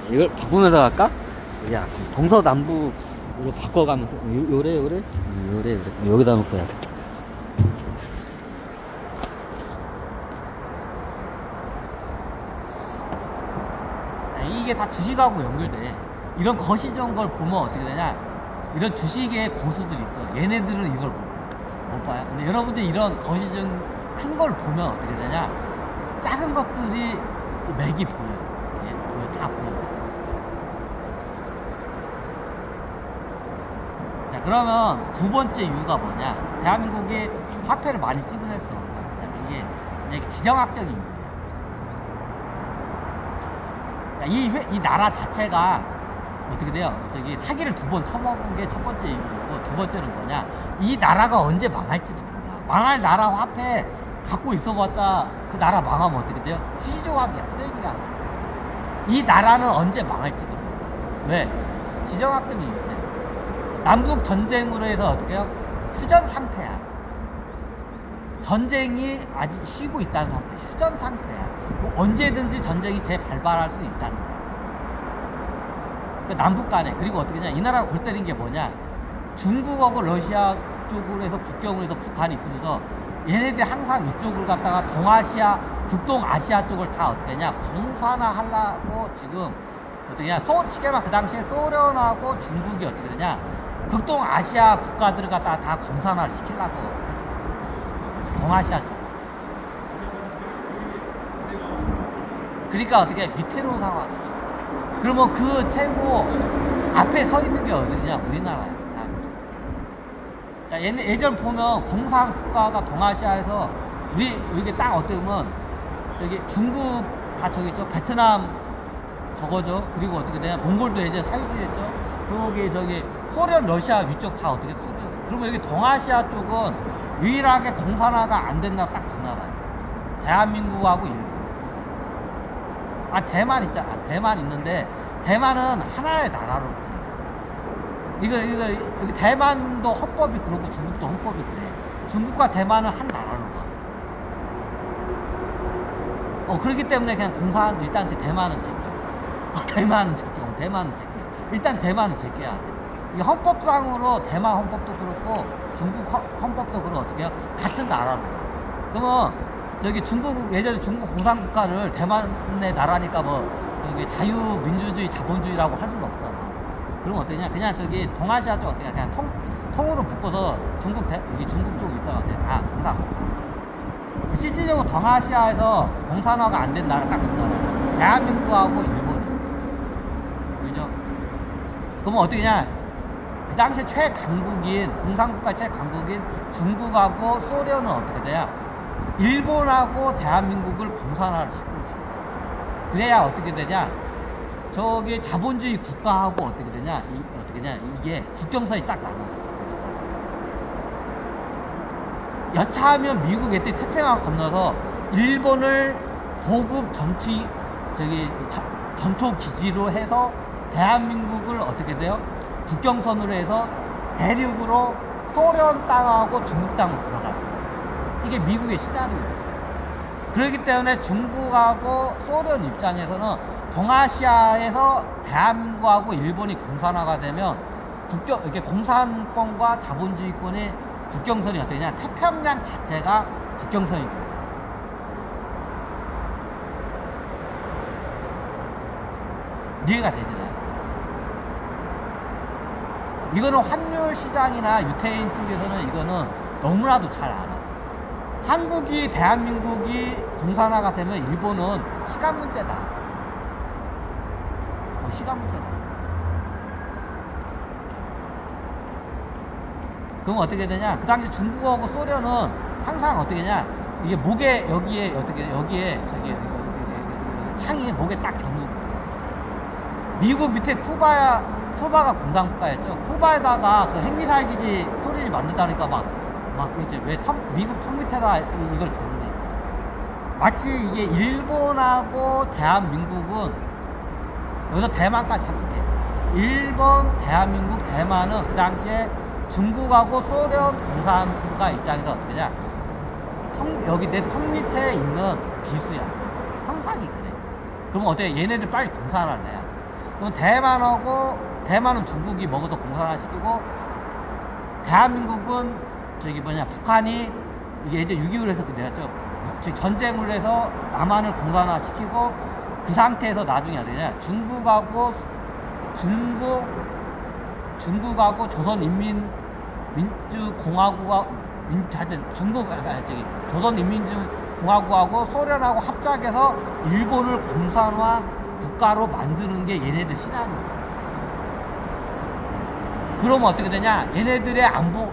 이걸 바꾸면서 갈까? 야, 동서남북으로 바꿔가면서 요래 여기다 놓고 해야겠다. 이게 다 주식하고 연결돼. 이런 거시적인 걸 보면 어떻게 되냐, 이런 주식의 고수들이 있어. 얘네들은 이걸 못 봐요. 근데 여러분들 이런 거시적인 큰 걸 보면 어떻게 되냐, 작은 것들이 맥이 보여요. 예, 보여, 다 보여요. 자, 그러면 두 번째 이유가 뭐냐, 대한민국이 화폐를 많이 찍어낼 수 없는 거야. 자, 이게 지정학적인 이유예요. 이 나라 자체가 어떻게 돼요? 저기 사기를 두 번 쳐먹은 게 첫 번째 이유고, 두 번째는 뭐냐, 이 나라가 언제 망할지도 몰라. 망할 나라 화폐 갖고 있어봤자 그 나라 망하면 어떻게 돼요? 휴지조각이야, 쓰레기가. 이 나라는 언제 망할지도 몰라. 왜? 지정학적 이유인데, 남북 전쟁으로 해서 어떻게 해요? 휴전 상태야. 전쟁이 아직 쉬고 있다는 상태, 휴전 상태야. 뭐 언제든지 전쟁이 재발발할 수 있다는 거야. 그러니까 남북 간에. 그리고 어떻게 냐, 이 나라가 골 때린 게 뭐냐, 중국하고 러시아 쪽으로 해서 국경으로 해서 북한이 있으면서 얘네들이 항상 이쪽을 갖다가 동아시아, 극동아시아 쪽을 다 어떻게 하냐, 공산화 하려고 지금 어떻게 냐, 시계만 그 당시에 소련하고 중국이 어떻게 되냐, 극동아시아 국가들을 갖다가 다 공산화를 시키려고 했었어. 동아시아 쪽. 그러니까 어떻게 위태로운 상황이죠. 그러면 그 최고 앞에 서 있는 게 어디냐, 우리나라야. 자, 예전 보면 공산 국가가 동아시아에서 우리 이게 딱 어떻게 보면 저기 중국 다 저기 있죠, 베트남 저거죠. 그리고 어떻게 되냐, 몽골도 이제 사회주의였죠. 저기 소련, 러시아 위쪽 다 어떻게 소련이었어. 그러면 여기 동아시아 쪽은 유일하게 공산화가 안 된 나라 딱 두 나라예요. 대한민국하고 일본. 대만 있잖아. 대만 있는데 대만은 하나의 나라로 보잖아. 이거 대만도 헌법이 그렇고 중국도 헌법이 그래. 중국과 대만은 한 나라로 가. 그렇기 때문에 그냥 공산, 일단 대만은 제껴. 대만은 제껴. 일단 대만은 제껴야 돼. 이 헌법상으로 대만 헌법도 그렇고 중국 헌법도 그렇고 어떻게 해요? 같은 나라로 가. 그러면 저기 중국, 예전에 중국 공산국가를 대만의 나라니까 뭐 저기 자유민주주의 자본주의라고 할 수는 없잖아. 그럼 어떠냐, 그냥 저기 동아시아 쪽 어떻게 그냥 통으로 묶어서 여기 중국 쪽 있다가 다 공산국가. 실질적으로 동아시아에서 공산화가 안 된 나라 딱 두 나라, 대한민국하고 일본이. 그죠? 그러면 어떻게 냐, 그 당시에 최강국인, 공산국가 최강국인 중국하고 소련은 어떻게 돼야, 일본하고 대한민국을 공산화를 시키고 있어요. 그래야 어떻게 되냐, 저기 자본주의 국가하고 어떻게 되냐, 이게 국경선이 쫙 나눠져. 여차하면 미국 애들이 태평양 건너서 일본을 보급 전초 기지로 해서 대한민국을 어떻게 돼요? 국경선으로 해서 대륙으로 소련 땅하고 중국 땅으로 들어가요. 이게 미국의 시나리오예요. 그렇기 때문에 중국하고 소련 입장에서는 동아시아에서 대한민국하고 일본이 공산화가 되면 이렇게 공산권과 자본주의권의 국경선이 어떻게 되냐, 태평양 자체가 국경선이 돼요. 이해가 되잖아요. 이거는 환율 시장이나 유태인 쪽에서는 이거는 너무나도 잘 알아. 한국이, 대한민국이 공산화가 되면 일본은 시간 문제다. 시간 문제다. 그럼 어떻게 되냐, 그 당시 중국하고 소련은 항상 어떻게 되냐, 이게 목에 여기에 저기 창이 목에 딱 겨누고 있어. 미국 밑에 쿠바가 공산국가였죠. 쿠바에다가 그 핵미사일기지 소련이 만든다니까 막 이제 왜 미국 턱 밑에다 이걸 겨누냐. 마치 이게 일본하고 대한민국은, 여기서 대만까지 합치게, 일본, 대한민국, 대만은 그 당시에 중국하고 소련 공산국가 입장에서 어떻게 하냐, 여기 내 턱 밑에 있는 기수야. 형상이 그래. 그럼 어때? 얘네들 빨리 공산화를 해야. 그럼 대만은 중국이 먹어서 공산화시키고 대한민국은 북한이 이게 이제 6.25를 해서 내렸죠. 전쟁을 해서 남한을 공산화시키고 그 상태에서 나중에 어디냐 중국하고 조선인민주공화국하고 소련하고 합작해서 일본을 공산화 국가로 만드는 게 얘네들 시나리오야. 그러면 어떻게 되냐? 얘네들의 안보,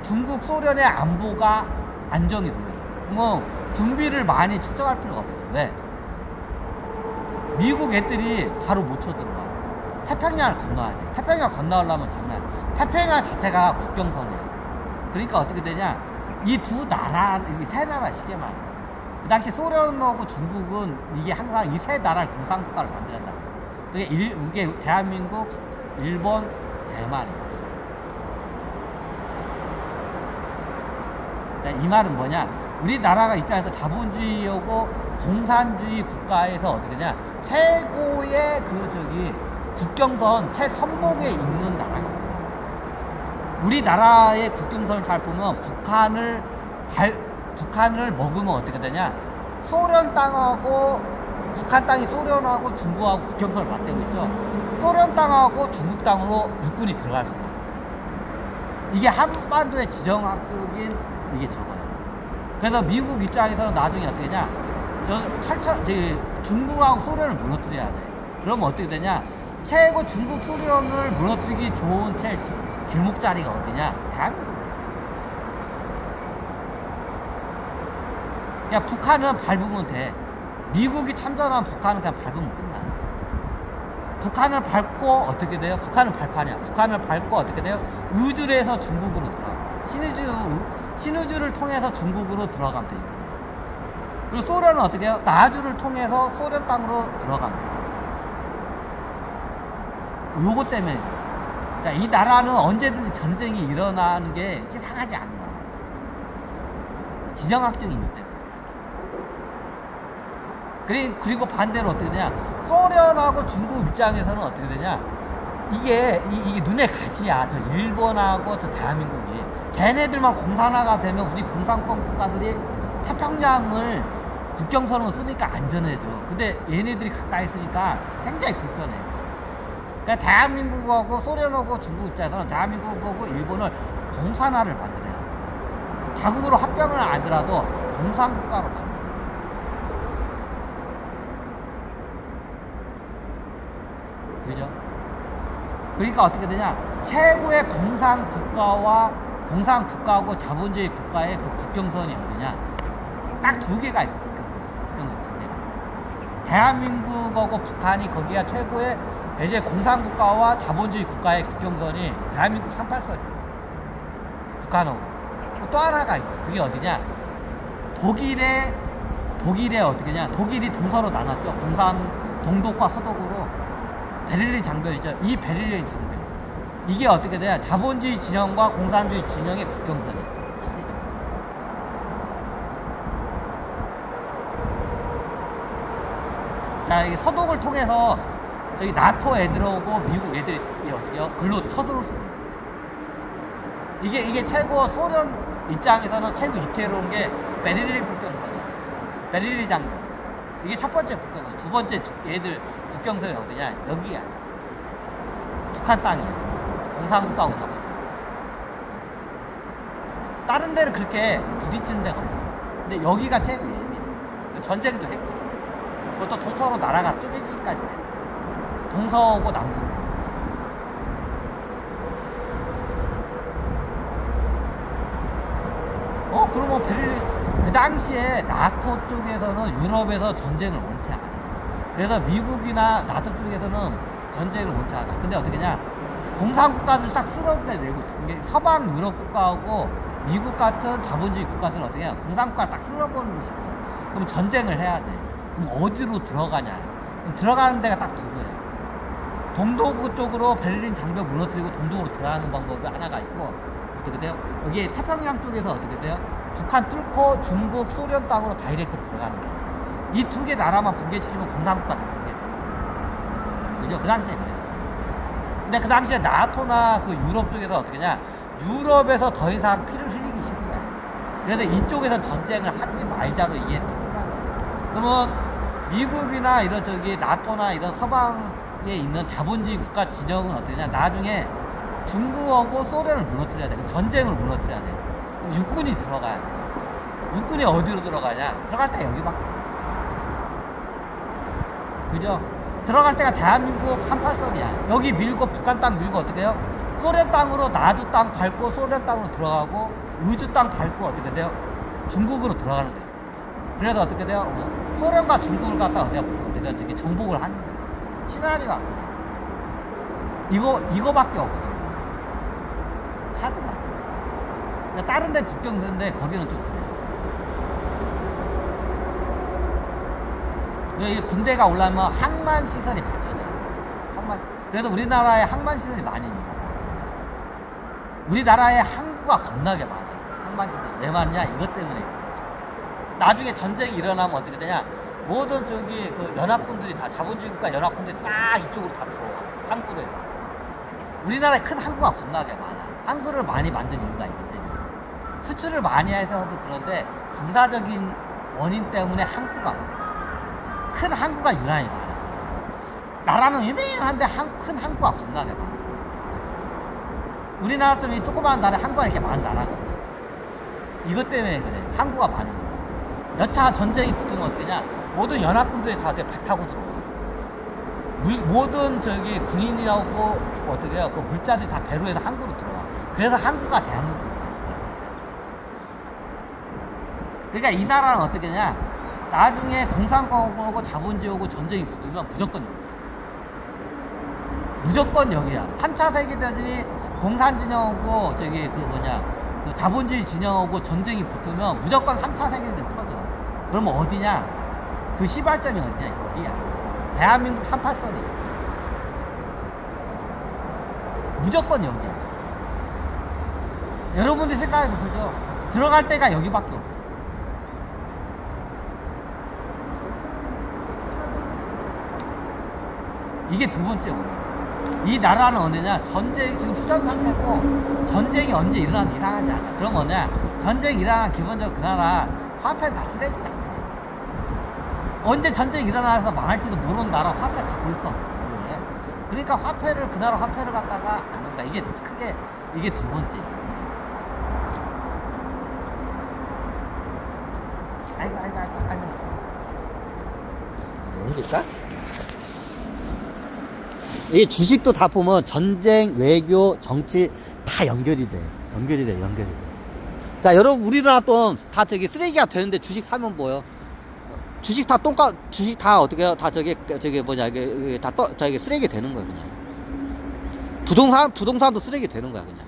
중국, 소련의 안보가 안정이 돼요. 뭐 군비를 많이 축적할 필요가 없어요. 왜? 미국 애들이 바로 못 쳐들어가. 태평양을 건너야 돼. 태평양 건너려면 장난. 태평양 자체가 국경선이야. 그러니까 어떻게 되냐? 이 두 나라, 이 세 나라 쉽게 말해. 그 당시 소련하고 중국은 이게 항상 이 세 나라를 공산국가를 만들었다고. 이게 대한민국, 일본, 대만이에요. 자, 이 말은 뭐냐? 우리나라가 입장에서 자본주의하고 공산주의 국가에서 어떻게 되냐? 최고의 국경선 최선봉에 있는 나라가 뭐냐? 우리나라의 국경선을 잘 보면 북한을 먹으면 어떻게 되냐? 소련 땅하고 북한 땅이 소련하고 중국하고 국경선을 맞대고 있죠. 소련 땅하고 중국 땅으로 육군이 들어갈 수가 있어요. 이게 한반도의 지정학적인 이게 적어요. 그래서 미국 입장에서는 나중에 어떻게 되냐? 중국하고 소련을 무너뜨려야 돼. 그러면 어떻게 되냐? 최고 중국 소련을 무너뜨리기 좋은 길목자리가 어디냐? 대한민국이야. 그냥 북한은 밟으면 돼. 미국이 참전하면 북한은 그냥 밟으면 끝나. 북한을 밟고 어떻게 돼요? 북한은 발판이야. 북한을 밟고 어떻게 돼요? 우주에서 중국으로 들어가. 신우주를 통해서 중국으로 들어가면 되지. 그리고 소련은 어떻게 해요? 나주를 통해서 소련 땅으로 들어갑니다. 요거 때문에. 자, 이 나라는 언제든지 전쟁이 일어나는 게 이상하지 않은 나라. 지정학적인 이유 때문에. 그리고 반대로 어떻게 되냐? 소련하고 중국 입장에서는 어떻게 되냐? 이게 눈에 가시야. 저 일본하고 저 대한민국이. 쟤네들만 공산화가 되면 우리 공산권 국가들이 태평양을 국경선으로 쓰니까 안전해져. 근데 얘네들이 가까이 있으니까 굉장히 불편해. 그러니까 대한민국하고 소련하고 중국 입장에서는 대한민국하고 일본을 공산화를 만들어야 돼. 자국으로 합병을 안 하더라도 공산국가로 만들어. 그죠? 그러니까 어떻게 되냐? 최고의 공산국가하고 자본주의 국가의 그 국경선이 어디냐? 딱 두 개가 있어. 국경선 두 개가. 대한민국하고 북한이 거기가 최고의 이제 공산국가와 자본주의 국가의 국경선이 대한민국 38선. 북한하고. 또 하나가 있어. 그게 어디냐? 독일의 어떻게냐? 독일이 동서로 나눴죠. 동독과 서독으로. 베를린 장벽이죠. 이 베를린 장벽. 이게 어떻게 되냐? 자본주의 진영과 공산주의 진영의 국경선이에요. 시시죠. 자, 이게 서독을 통해서 저기 나토 애들하고 미국 애들이 어떻게요? 글로 쳐들어올 수도 있어요. 이게 최고 소련 입장에서는 최고 이태로운 게 베를린 국경선이에요. 베를린 장벽. 이게 첫 번째 국경선. 두 번째 얘들 국경선이 어디냐? 여기야. 북한 땅이야. 공산국가하고 잡아줘. 다른 데는 그렇게 부딪히는 데가 없어. 근데 여기가 최고 예민해. 전쟁도 했고. 그것도 동서로 나라가 쪼개지기까지 했어. 동서하고 남북. 그러면 베를린, 그 당시에 나토 쪽에서는 유럽에서 전쟁을 원치 않아. 그래서 미국이나 나토 쪽에서는 전쟁을 원치 않아. 근데 어떻게 냐? 공산국가들 딱 쓸어내고 있어. 서방 유럽 국가하고 미국 같은 자본주의 국가들은 어떻게 해요? 공산국가 딱 쓸어버리고 싶어. 그럼 전쟁을 해야 돼. 그럼 어디로 들어가냐? 그럼 들어가는 데가 딱 두 개야. 동독 쪽으로 베를린 장벽 무너뜨리고 동독으로 들어가는 방법이 하나가 있고, 어떻게 돼요? 여기 태평양 쪽에서 어떻게 돼요? 북한 뚫고 중국, 소련 땅으로 다이렉트로 들어가는 거예요. 이 두 개 나라만 붕괴시키면 공산국가 다 붕괴돼요. 그죠? 그 당시에 그랬어. 근데 그 당시에 나토나 그 유럽 쪽에서 어떻게 냐 유럽에서 더 이상 피를 흘리기 싫은 거야. 그래서 이쪽에서 전쟁을 하지 말자로 이게 또 끝난 거야. 그러면 미국이나 이런 나토나 이런 서방에 있는 자본주의 국가 진영은 어떻게 냐 나중에 중국하고 소련을 무너뜨려야 돼. 전쟁을 무너뜨려야 돼. 육군이 들어가야 돼. 육군이 어디로 들어가냐? 들어갈 때 여기밖에. 그죠? 들어갈 때가 대한민국 38선이야. 여기 밀고 북한 땅 밀고 어떻게 해요? 소련 땅으로 나주 땅 밟고 소련 땅으로 들어가고 의주 땅 밟고 어떻게 돼요? 중국으로 들어가는 거예요. 그래서 어떻게 돼요? 소련과 중국을 갖다 어떻게 저기 정복을 하는 거예요. 시나리오가 이거밖에 없어. 카드가. 다른 데 국경선인데 거기는 좀 그래요. 이 군대가 올라오면 항만 시설이 받쳐져요. 그래서 우리나라에 항만 시설이 많이 있는 거고, 우리나라에 항구가 겁나게 많아요. 항만 시설. 왜 많냐? 이것 때문에. 나중에 전쟁이 일어나면 어떻게 되냐? 모든 그 연합군들이 다 자본주의 국가 연합군들이 싹 이쪽으로 다 들어와. 항구로 해서. 우리나라에 큰 항구가 겁나게 많아. 항구를 많이 만든 이유가 이것 때문에. 수출을 많이 해서도 그런데 군사적인 원인 때문에 항구가 많아. 큰 항구가 유난히 많아. 나라는 이만한데 큰 항구가 겁나게 많죠. 우리나라처럼 이 조그마한 나라에 항구가 이렇게 많은 나라가 없어. 이것 때문에 그래. 항구가 많은 거야. 여차 전쟁이 붙으면 어떻게 냐 모든 연합군들이 다 배 타고 들어와. 모든 군인이라고 어떻게 해요? 그 물자들이 다 배로 해서 항구로 들어와. 그래서 항구가 대한민국이 많은 거야. 그러니까 이 나라는 어떻게 냐 나중에 공산공화국하고 자본주의하고 전쟁이 붙으면 무조건 여기야. 무조건 여기야. 3차 세계대전이 공산 진영하고 그 자본주의 진영하고 전쟁이 붙으면 무조건 3차 세계대전 터져. 그러면 어디냐? 그 시발점이 어디냐? 여기야. 대한민국 38선이. 무조건 여기야. 여러분들이 생각해도 그죠? 들어갈 데가 여기밖에 없어. 이게 두 번째 원인. 이 나라는 언제냐? 전쟁이 지금 휴전 상태고 전쟁이 언제 일어나도 이상하지 않아. 그럼 뭐냐? 전쟁이 일어나면 기본적으로 그 나라 화폐는 다 쓰레기야. 언제 전쟁이 일어나서 망할지도 모르는 나라 화폐 갖고 있어. 그러니까 화폐를 그 나라 화폐를 갖다가 안 넣는다. 이게 크게 이게 두 번째. 아이고. 옮길까? 이 주식도 다 보면 전쟁, 외교, 정치 다 연결이 돼. 자, 여러분 우리나라 돈 다 쓰레기가 되는데 주식 사면 뭐요? 주식 다 주식 다 어떻게 해요? 다 쓰레기 되는 거야, 그냥. 부동산도 쓰레기 되는 거야, 그냥.